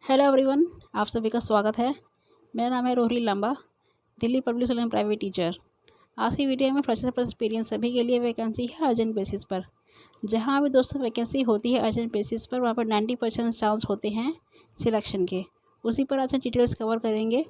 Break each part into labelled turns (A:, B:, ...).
A: Hello everyone, आप सभी का स्वागत है। मेरा नाम है रोहिली लांबा, दिल्ली पब्लिक स्कूल में प्राइवेट टीचर। आज की वीडियो में फ्रेशर पर एक्सपीरियंस सभी के लिए वैकेंसी है अर्जेंट बेसिस पर। जहां भी दोस्तों वैकेंसी होती है अर्जेंट बेसिस पर, वहां पर 90% चांस होते हैं सिलेक्शन के। उसी पर आज हम डिटेल्स कवर करेंगे।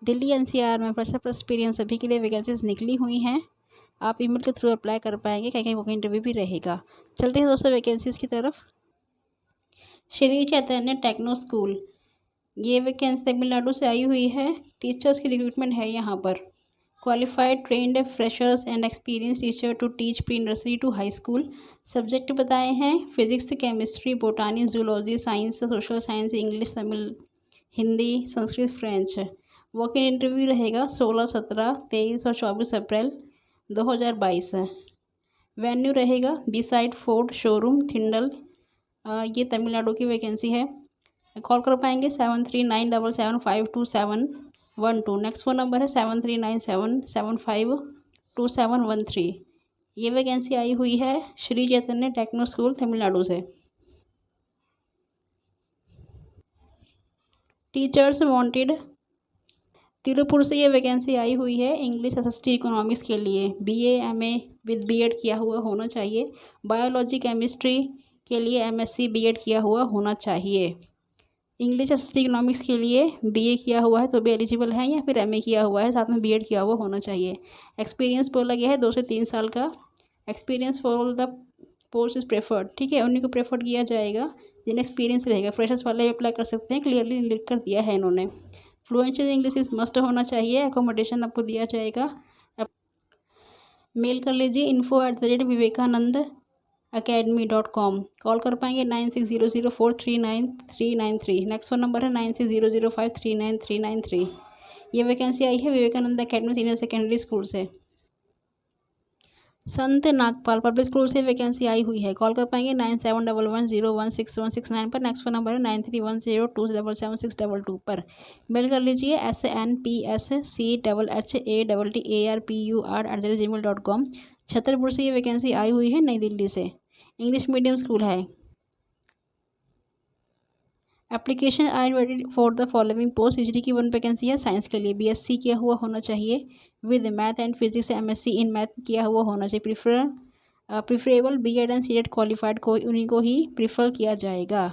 A: दिल्ली एनसीआर में फ्रेशर पर एक्सपीरियंस सभी के लिए वैकेंसीज निकली हुई हैं। आप ईमेल के थ्रू अप्लाई कर पाएंगे, कहीं कहीं वो इंटरव्यू भी रहेगा। चलते हैं दोस्तों वैकेंसीज़ की तरफ। श्री चैतन्य टेक्नो स्कूल, ये वैकेंसी तमिलनाडु से आई हुई है। टीचर्स की रिक्रूटमेंट है यहाँ पर। Qualified trained freshers and experience teacher to teach pre nursery to high school. Subject बताए हैं physics, chemistry, botany, zoology, science, social science, English, Tamil, Hindi, Sanskrit, French. Walk in interview रहेगा 16, 17, 23 और 24 अप्रैल 2022। वेन्यू रहेगा beside fort showroom, Thindal. ये तमिलनाडु की vacancy है। Call कर पाएंगे 7397752712। नेक्स्ट फ़ोन नंबर है 7397752713। ये वैकेंसी आई हुई है श्री चैतन्य टेक्नो स्कूल तमिलनाडु से। टीचर्स वांटेड, तिरुपुर से ये वैकेंसी आई हुई है। इंग्लिश एसएसटी इकोनॉमिक्स के लिए बीए एमए विद बीएड किया हुआ होना चाहिए। बायोलॉजी केमिस्ट्री के लिए एमएससी बीएड किया हुआ होना चाहिए। इंग्लिश एसएसटी इकोनॉमिक्स के लिए बीए किया हुआ है तो भी एलिजिबल है, या फिर एमए किया हुआ है साथ में बीएड किया हुआ होना चाहिए। एक्सपीरियंस बोला गया है 2 से 3 साल का। Experience for the post is preferred, ठीक है, उन्हीं को प्रेफर्ड किया जाएगा जिन्हें एक्सपीरियंस रहेगा। फ्रेशर्स वाले अप्लाई कर सकते हैं, क्लियरली लिख कर दिया है इन्होंने। फ्लुएंसी इंग्लिश इज मस्ट होना चाहिए। एकोमोडेशन आपको दिया जाएगा। मेल कर लीजिए info@vivekanand academy.com। कॉल कर पाएंगे 9600439393। नेक्स्ट फ़ोन नंबर है 9600539393। ये वैकेंसी आई है Vivekananda academy senior secondary school से। संत नागपाल पब्लिक स्कूल से वैकेंसी आई हुई है। कॉल कर पाएंगे 9711016169 पर। नेक्स्ट फ़ोन नंबर है 9310277622 पर। मेल कर लीजिए snpschaharpar@gmail.com। छतरपुर से ये वैकेंसी आई हुई है नई दिल्ली से। इंग्लिश मीडियम स्कूल है। Application I ready for the following post. History की 1 वैकेंसी है साइंस के लिए। बीएससी किया हुआ होना चाहिए with math and physics. MSc in math किया हुआ होना चाहिए। Preferable BEd and CTET qualified को उन्हीं को ही प्रीफर किया जाएगा।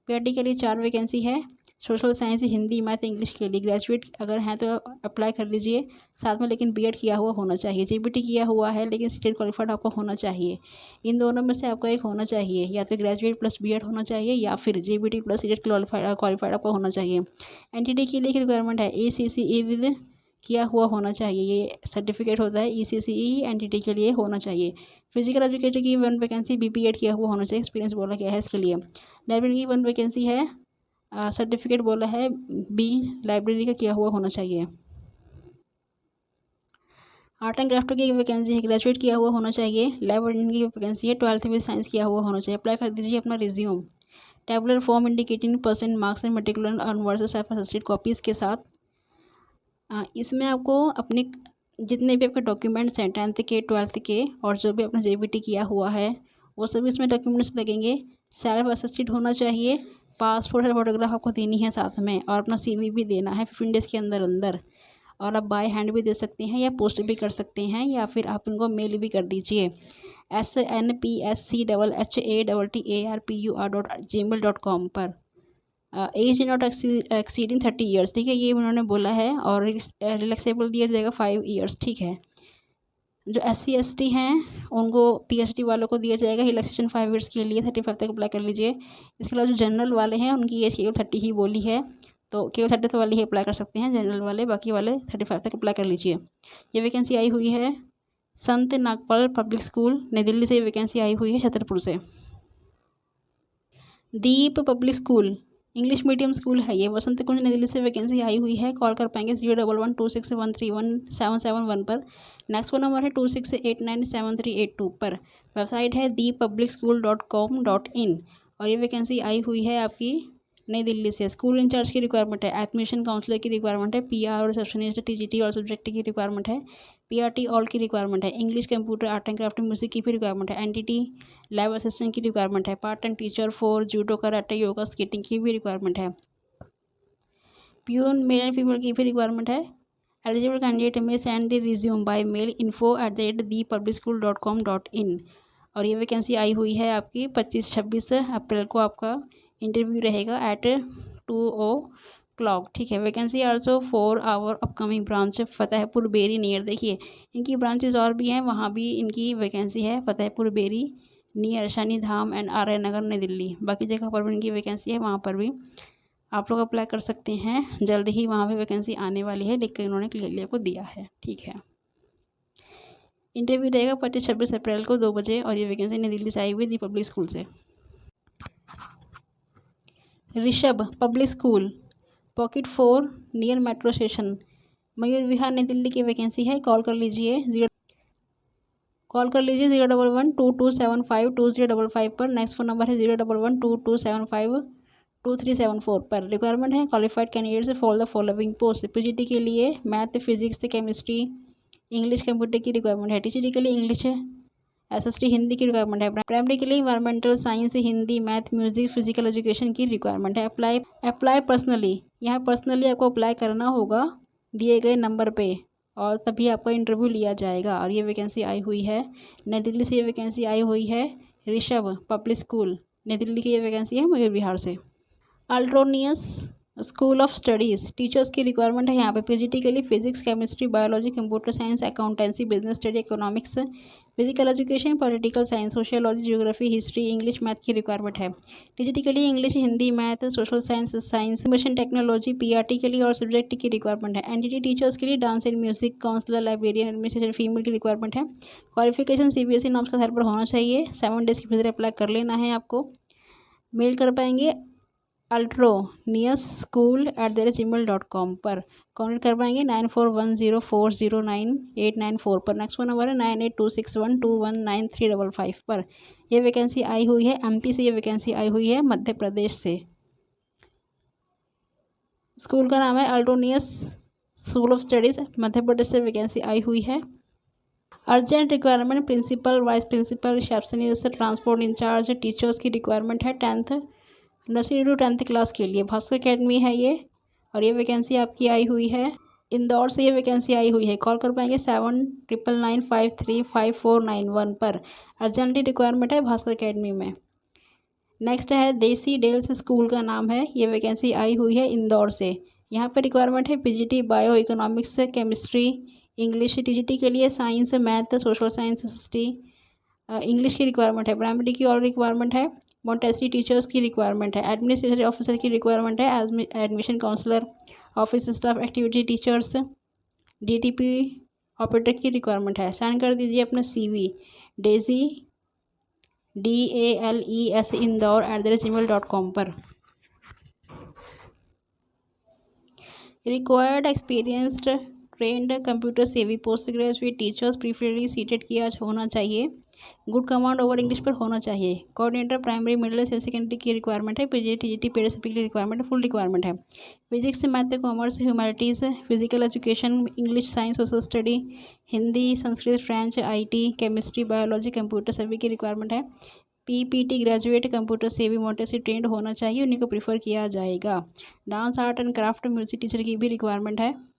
A: पीआरटी के लिए 4 वैकेंसी है। Social science, Hindi, math, English के लिए ग्रेजुएट अगर हैं तो अप्लाई कर लीजिए साथ में, लेकिन बीएड किया हुआ होना चाहिए। जीबीटी किया हुआ है लेकिन सीटेड क्वालिफाइड आपको होना चाहिए। इन दोनों में से आपको एक होना चाहिए, या तो ग्रेजुएट प्लस बीएड होना चाहिए या फिर जीबीटी प्लस सीटेड क्वालिफाइड आपको होना चाहिए। एनटीटी के लिए रिक्वायरमेंट है ईसीसीई विद किया हुआ होना चाहिए। ये सर्टिफिकेट होता है ईसीसीई, एनटीटी के लिए होना चाहिए। फिजिकल एजुकेटर की 1 वैकेंसी बीपीएड किया हुआ होना चाहिए। एक्सपीरियंस बोला गया है इसके लिए। लाइब्रेरी की 1 वैकेंसी है। सर्टिफिकेट बोला है बी लाइब्रेरी का किया हुआ होना चाहिए। आर्ट एंड क्राफ्ट की वैकेंसी है, ग्रेजुएट किया हुआ होना चाहिए। लैब अटेंडेंट की वैकेंसी है, 12th में साइंस किया हुआ होना चाहिए। अप्लाई कर दीजिए अपना resume. Tabular form indicating percent marks and matricular on versus assisted copies के साथ। इसमें आपको अपने जितने भी आपके डॉक्यूमेंट्स हैं 10th के 12th के और जो भी अपना जेबीटी किया हुआ है वो सभी इसमें डॉक्यूमेंट्स लगेंगे। सेल्फ असिस्टेड होना चाहिए। पासपोर्ट और फोटोग्राफ आपको देनी है साथ में, और अपना सीवी भी देना है 15 डेज़ के अंदर अंदर। और आप बाय हैंड भी दे सकते हैं या पोस्ट भी कर सकते हैं, या फिर आप इनको मेल भी कर दीजिए snpschaarpar@gmail.com पर। एज नॉट एक्सीडिंग 30 ईयर्स, ठीक है, ये उन्होंने बोला है। और रिलैक्सेबल दिया जाएगा 5 ईयर्स, ठीक है। जो SC ST हैं उनको PhD वालों को दिया जाएगा रिलैक्सेशन 5 ईयर्स के लिए। 35 तक अप्लाई कर लीजिए। इसके अलावा जो जनरल वाले हैं उनकी एज केवल 30 ही बोली है, तो केवल 30 वाले ही अप्लाई कर सकते हैं जनरल वाले, बाकी वाले 35 तक अप्लाई कर लीजिए। ये वैकेंसी आई हुई है संत नागपाल पब्लिक स्कूल नई दिल्ली से। ये वैकेंसी आई हुई है छतरपुर से। Deep public school English medium school है ये, वसंत कुंज नई दिल्ली से वैकेंसी आई हुई है। कॉल कर पाएंगे 01126131771 पर। नेक्स्ट फ़ोन नंबर है 26897382 पर। वेबसाइट है thepublicschool.com.in। और ये वैकेंसी आई हुई है आपकी नई दिल्ली से। स्कूल इंचार्ज की रिक्वायरमेंट है। एडमिशन काउंसलर की रिक्वायरमेंट है। पीआर और रिसेप्शनिस्ट, टीजीटी और सब्जेक्ट की रिक्वायरमेंट है। पीआरटी ऑल की रिक्वायरमेंट है। English, computer, art and craft, music की भी रिक्वायरमेंट है। एनटीटी लैब असिस्टेंट की रिक्वायरमेंट है। Part time teacher for judo, karate, yoga, skating की भी रिक्वायरमेंट है। प्यून मेल एंड फीमेल की भी रिक्वायरमेंट है। Eligible candidate may send the resume by mail info@thepublicschool.com.in। और ये वैकेंसी आई हुई है आपकी 25-26 अप्रैल को आपका इंटरव्यू रहेगा एट 2:00। ठीक है। Vacancy also for our upcoming branch Fatehpur Beri near. देखिए इनकी ब्रांचेज और भी हैं, वहाँ भी इनकी वैकेंसी है फतेहपुर बेरी नियर शनि धाम एंड आर्य नगर नई दिल्ली। बाकी जगह पर भी इनकी वैकेंसी है, वहाँ पर भी आप लोग अप्लाई कर सकते हैं। जल्द ही वहाँ पे वैकेंसी आने वाली है, लिख कर इन्होंने क्लियरली आपको दिया है। ठीक है। इंटरव्यू रहेगा 25-26 अप्रैल को 2 बजे और ये वैकेंसी नई दिल्ली से आई हुई दी पब्लिक स्कूल से। Rishabh public school pocket 4 near metro station Mayur Vihar Nai Delhi की वैकेंसी है। कॉल कर लीजिए 011-2275-2055 पर। नेक्स्ट फोन नंबर है 011-2275-2374 पर। रिक्वायरमेंट है qualified candidates for the following post. PGT के लिए math, physics, chemistry, English, computer की रिक्वायरमेंट है। टीजीटी के लिए इंग्लिश है। एसएसटी हिंदी की रिक्वायरमेंट है। प्राइमरी के लिए environmental science, Hindi, math, music, physical education की रिक्वायरमेंट है। अप्लाई पर्सनली, यहाँ पर्सनली आपको अप्लाई करना होगा दिए गए नंबर पे और तभी आपका इंटरव्यू लिया जाएगा। और ये वैकेंसी आई हुई है नई दिल्ली से। ये वैकेंसी आई हुई है ऋषभ पब्लिक स्कूल नई दिल्ली की। ये वैकेंसी है मयूर विहार से। अल्ट्रोनियस स्कूल ऑफ स्टडीज़ टीचर्स की रिक्वायरमेंट है यहाँ पे। पीजीटी के लिए physics, chemistry, biology, computer science, accountancy, business study, economics, physical education, political science, sociology, geography, history, English, math की रिक्वायरमेंट है। टीजीटी के लिए English, Hindi, math, social science, information technology, PRT के लिए और सब्जेक्ट की रिक्वायरमेंट है। एनटीटी टीचर्स के लिए dance and music, counsellor, librarian, administration female की रिक्वायरमेंट है। क्वालिफिकेशन सीबीएसई नॉर्म्स के आधार पर होना चाहिए। 7 डेज के भीतर अप्लाई कर लेना है आपको। मेल कर पाएंगे ultroniuschool@gmail.com पर। कॉन्टेक्ट कर पाएंगे 9410409894 पर। नेक्स्ट फोन नंबर है 9826121935 पर। यह वैकेंसी आई हुई है एमपी से। ये वैकेंसी आई हुई है मध्य प्रदेश से। स्कूल का नाम है अल्ट्रोनियस school of studies, Madhya Pradesh से वैकेंसी आई हुई है। Urgent requirement principal, vice principal, receptionist, transport incharge, teachers की रिक्वायरमेंट है 10th nursery to 10th class के लिए। भास्कर अकेडमी है ये। और ये वैकेंसी आपकी आई हुई है इंदौर से। ये वैकेंसी आई हुई है। कॉल कर पाएंगे 7999535491 पर। अर्जेंटली रिक्वायरमेंट है भास्कर अकेडमी में। नेक्स्ट है देसी डेल्स स्कूल का नाम है। ये वैकेंसी आई हुई है इंदौर से। यहाँ पर रिक्वायरमेंट है PGT, bio, economics, chemistry, English. TGT के लिए science, math, social science, history, English की रिक्वायरमेंट है। प्राइमरी की और रिक्वायरमेंट है। मॉन्टेसरी टीचर्स की रिक्वायरमेंट है। एडमिनिस्ट्रेटिव ऑफिसर की रिक्वायरमेंट है। Admission counsellor, office staff, activity teachers, DTP operator की रिक्वायरमेंट है। साइन कर दीजिए अपना CV डेजी DALES इंदौर@gmail.com पर। Required experienced trained computer savvy post graduate teachers preferably CTET किया होना चाहिए। गुड कमांड ओवर इंग्लिश पर होना चाहिए। कोऑर्डिनेटर प्राइमरी, मिडिल, सेकेंडरी की रिक्वायरमेंट है। पीजी, टीजीटी, पीडीएसपी की रिक्वायरमेंट है। फुल रिक्वायरमेंट है। Physics, math, commerce, humanities, physical education, English, science, social study, Hindi, Sanskrit, French, IT, chemistry, biology, computer सभी की रिक्वायरमेंट है। PPT ग्रेजुएट कंप्यूटर सेवी मोटेसरी ट्रेंड होना चाहिए, उन्हीं को प्रीफर किया जाएगा। Dance, art and craft, music teacher की भी रिक्वायरमेंट है।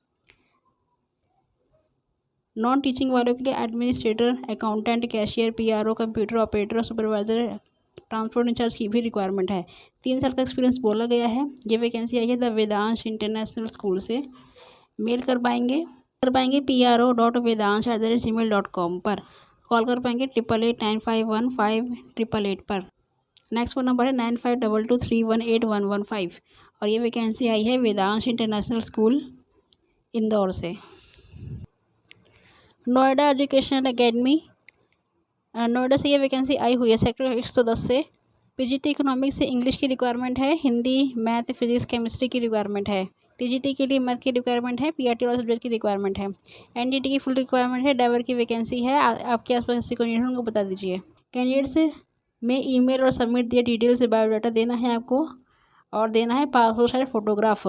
A: नॉन टीचिंग वालों के लिए administrator, accountant, cashier, PRO, computer operator, supervisor, transport incharge की भी रिक्वायरमेंट है। 3 साल का एक्सपीरियंस बोला गया है। ये वैकेंसी आई है द वेदांश इंटरनेशनल स्कूल से। मेल कर पाएंगे PRO.vedansh@gmail.com पर। कॉल कर पाएंगे 8889515888 पर। नेक्स्ट फोन नंबर है 9522318115 और ये वैकेंसी आई है वेदांश इंटरनेशनल स्कूल इंदौर से। नोएडा एजुकेशनल एकेडमी नोएडा से ये वैकेंसी आई हुई है सेक्टर 110 से। पीजीटी इकोनॉमिक्स से इंग्लिश की रिक्वायरमेंट है। हिंदी, मैथ, फिजिक्स, केमिस्ट्री की रिक्वायरमेंट है। टीजीटी के लिए मैथ की रिक्वायरमेंट है। पीआरटी और सब्जेक्ट की रिक्वायरमेंट है। एनडीटी की फुल रिक्वायरमेंट है। ड्राइवर की वैकेंसी है। आपके आसपास किसी को नहीं है उनको बता दीजिए। कैंडिडेट्स में ईमेल और सबमिट दिए डिटेल से बायोडाटा देना है आपको और देना है पासपोर्ट साइज फोटोग्राफ।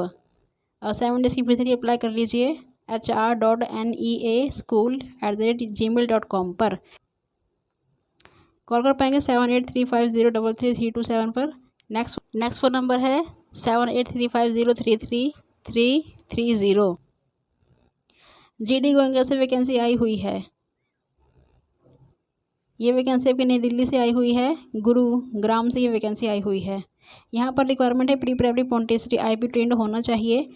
A: 7 डेज की भीतर अप्लाई कर लीजिए hr.neaschool@gmail.com पर। कॉल कर पाएंगे 7835033327 पर। नेक्स्ट फोन नंबर है 78350333 330। GD गोयनका से वैकेंसी आई हुई है। ये वैकेंसी आपकी नई दिल्ली से आई हुई है, गुरुग्राम से ये वैकेंसी आई हुई है। यहाँ पर रिक्वायरमेंट है pre primary Montessori IB trend होना चाहिए।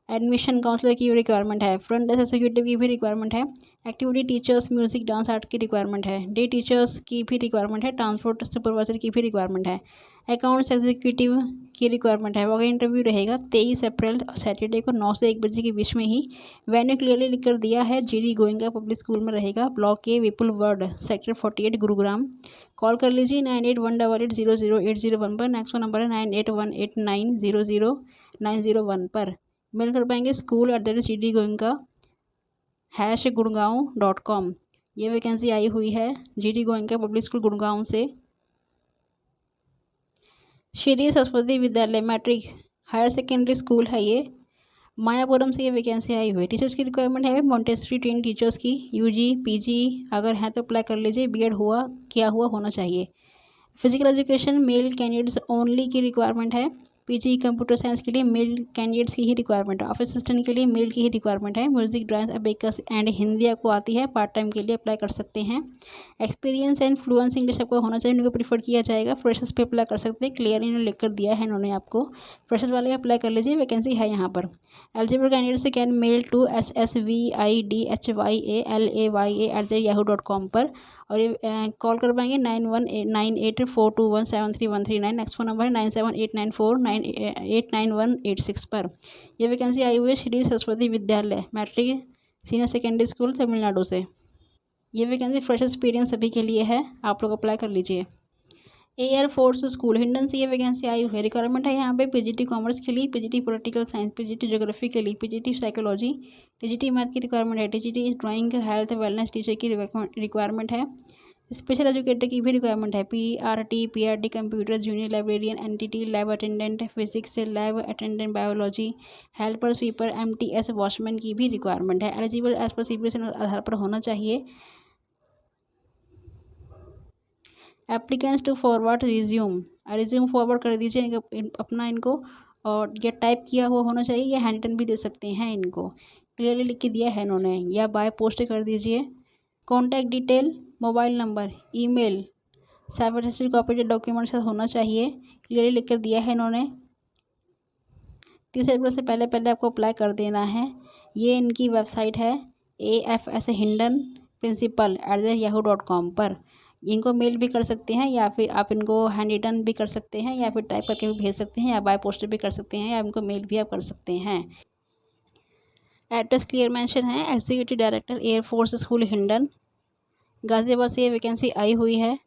A: एडमिशन काउंसलर की रिक्वायरमेंट है। फ्रंट डेस्क एग्जीक्यूटिव की भी रिक्वायरमेंट है। Activity teachers music dance art की रिक्वायरमेंट है। डे टीचर्स की भी रिक्वायरमेंट है। ट्रांसपोर्ट सुपरवाइजर की भी रिक्वायरमेंट है। अकाउंट्स एग्जीक्यूटिव की रिक्वायरमेंट है। वॉक इंटरव्यू रहेगा 23 अप्रैल सैटरडे को 9 से 1 बजे के बीच में ही। वेन्यू क्लियरली लिख कर दिया है, GD गोयनका पब्लिक स्कूल में रहेगा, ब्लॉक ए, विपुल वर्ड, सेक्टर 48, गुरुग्राम। कॉल कर लीजिए 9818880080 पर। नेक्स्ट नंबर है 981889000901 पर। मेल कर पाएंगे school@gdgoenka@gurgaon.com। ये वैकेंसी आई हुई है GD Goenka public school Gurgaon से। Shri Saraswati Vidyalaya matric higher secondary school है ये, मायापुरम से ये वैकेंसी आई हुई है। टीचर्स की रिक्वायरमेंट है मॉन्टेसरी ट्रेन टीचर्स की, UG PG अगर हैं तो अप्लाई कर लीजिए। BEd किया हुआ होना चाहिए। Physical education male candidates only की रिक्वायरमेंट है। PG कंप्यूटर साइंस के लिए मेल कैंडिडेट्स की ही रिक्वायरमेंट है। ऑफिस असिस्टेंट के लिए मेल की ही रिक्वायरमेंट है। Music dance abacus and Hindi आपको आती है, पार्ट टाइम के लिए अप्लाई कर सकते हैं। एक्सपीरियंस एंड फ्लुएंस इंग्लिश आपको होना चाहिए, उनको प्रीफर किया जाएगा। फ्रेशर्स पे अप्लाई कर सकते हैं, क्लियर इन्होंने लिख कर दिया है इन्होंने आपको। फ्रेशर्स वाले अप्लाई कर लीजिए, वैकेंसी है यहाँ पर। Eligible candidates can mail to ssvidhyalalaya@yahoo.com पर। और ये कॉल कर पाएंगे 919842173139। नेक्स्ट फोन नंबर है 978949899186 पर। यह वैकेंसी आई हुई है Shri Saraswati Vidyalaya matric senior secondary school Tamil Nadu से। ये वैकेंसी फ्रेश एक्सपीरियंस सभी के लिए है, आप लोग अप्लाई कर लीजिए। एयर फोर्स स्कूल हिंडन से ये वैकेंसी आई हुई है। रिक्वायरमेंट है यहाँ पे PGT कॉमर्स के लिए, PGT political science, PGT geography के लिए, PGT साइकोलॉजी, TGT मैथ की रिक्वायरमेंट है। TGT drawing health wellness teacher की रिक्वायरमेंट है। स्पेशल एजुकेटर की भी रिक्वायरमेंट है। PRD computer junior librarian, NTT lab attendant, physics lab attendant, biology helper, sweeper, MTS watchman की भी रिक्वायरमेंट है। एलिजिबल एज पर CBSE आधार पर होना चाहिए। Applicants to forward resume forward कर दीजिए अपना इनको, और या टाइप किया हुआ होना चाहिए या हैंड रिटन भी दे सकते हैं इनको, क्लियरली लिख के दिया है इन्होंने, या बाय पोस्ट कर दीजिए। Contact detail mobile number email cyber copy documents होना चाहिए, क्लियरली लिख कर दिया है इन्होंने। 30 अप्रैल से पहले आपको अप्लाई कर देना है। ये इनकी वेबसाइट है AFS हिंडन प्रिंसिपल @yahoo.com पर। इनको मेल भी कर सकते हैं, या फिर आप इनको हैंड रिटन भी कर सकते हैं, या फिर टाइप करके भी भेज सकते हैं, या बाय पोस्ट भी कर सकते हैं, या इनको मेल भी आप कर सकते हैं। एड्रेस क्लियर मेंशन है, executive director air force school Hindon, Ghaziabad से ये वैकेंसी आई हुई है।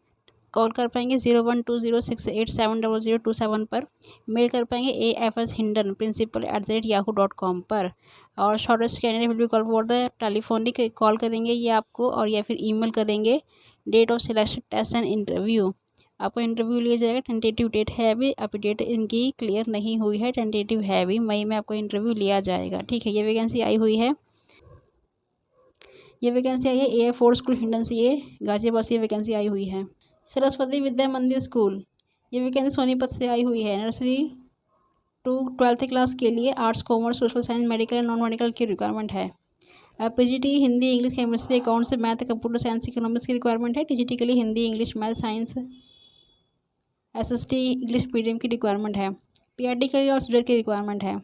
A: कॉल कर पाएंगे 012068700227 पर। मेल कर पाएंगे AFS हिंडन प्रिंसिपल @yahoo.com पर। और shortest candidate will be call for the telephonic call करेंगे ये आपको, और या फिर ईमेल करेंगे। Date of selection test and interview, आपको इंटरव्यू लिया जाएगा। टेंटेटिव डेट है अभी, डेट इनकी क्लियर नहीं हुई है, टेंटेटिव है अभी, मई में आपको इंटरव्यू लिया जाएगा। ठीक है, ये वैकेंसी आई हुई है। ये वैकेंसी आई है एयर फोर्स स्कूल हिंडन से, ये गाजियाबाद से ये वैकेंसी आई हुई है। सरस्वती विद्या मंदिर स्कूल, ये वैकेंसी सोनीपत से आई हुई है। नर्सरी टू 12th क्लास के लिए arts commerce social science medical and non medical की रिक्वायरमेंट है। PGT Hindi English chemistry accounts math computer science economics की रिक्वायरमेंट है। TGT के लिए Hindi English math science SST English medium की रिक्वायरमेंट है। PRD के लिए और स्टूडेंट की रिक्वायरमेंट है।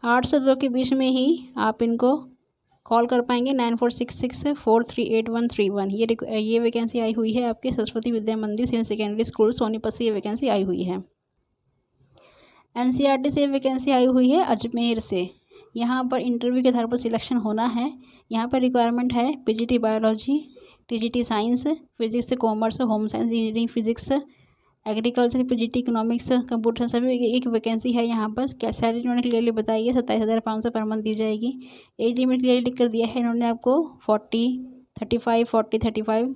A: 8 से 2 के बीच में ही आप इनको कॉल कर पाएंगे 9466438131। ये वैकेंसी आई हुई है आपके सरस्वती विद्या मंदिर सीनियर सेकेंडरी स्कूल सोनीपत से ये वैकेंसी आई हुई है। NCERT से वैकेंसी आई हुई है अजमेर से। यहाँ पर इंटरव्यू के आधार पर सिलेक्शन होना है। यहाँ पर रिक्वायरमेंट है PGT biology, TGT science, physics commerce, home science engineering physics, agriculture, PGT economics, computer सभी एक वैकेंसी है यहाँ पर। क्या सैलरी इन्होंने क्लियरली बताई है 27,500 पर मंथ दी जाएगी। एज लिमिट क्लियरली लिख कर दिया है इन्होंने आपको 40, 35, 40, 35।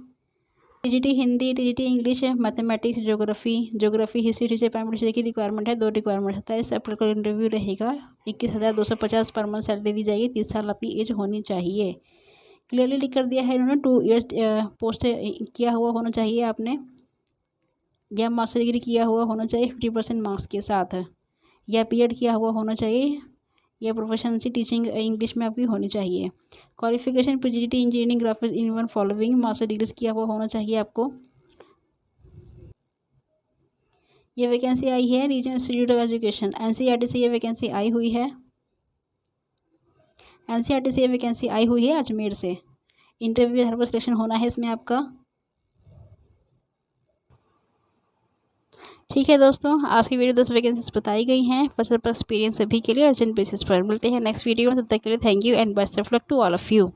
A: TGT Hindi, TGT English, mathematics, geography history teacher primary teacher की रिक्वायरमेंट है। 2 रिक्वायरमेंट 27 अप्रैल को इंटरव्यू रहेगा। 21,250 पर मंथ सैलरी दी जाएगी। 30 साल आपकी एज होनी चाहिए, क्लियरली लिख कर दिया है इन्होंने। 2 ईयर्स पोस्ट किया हुआ होना चाहिए आपने, या मास्टर डिग्री किया हुआ होना चाहिए 50% मार्क्स के साथ। या बीएड किया हुआ होना चाहिए, या प्रोफेशनसी टीचिंग इंग्लिश में आपकी होनी चाहिए। Qualification PGT engineering graphics in one following, master degrees किया हुआ होना चाहिए आपको। ये वैकेंसी आई है regional institute of education NCERT से ये वैकेंसी आई हुई है। एनसीईआरटी से ये वैकेंसी आई हुई है अजमेर से। इंटरव्यू हर बार सिलेक्शन होना है इसमें आपका। ठीक है दोस्तों, आज की वीडियो 10 वैकेंसीज बताई गई हैं फर्स्ट एक्सपीरियंस सभी के लिए अर्जेंट बेसिस पर। मिलते हैं नेक्स्ट वीडियो में, तब तक के लिए thank you and best of luck to all of you.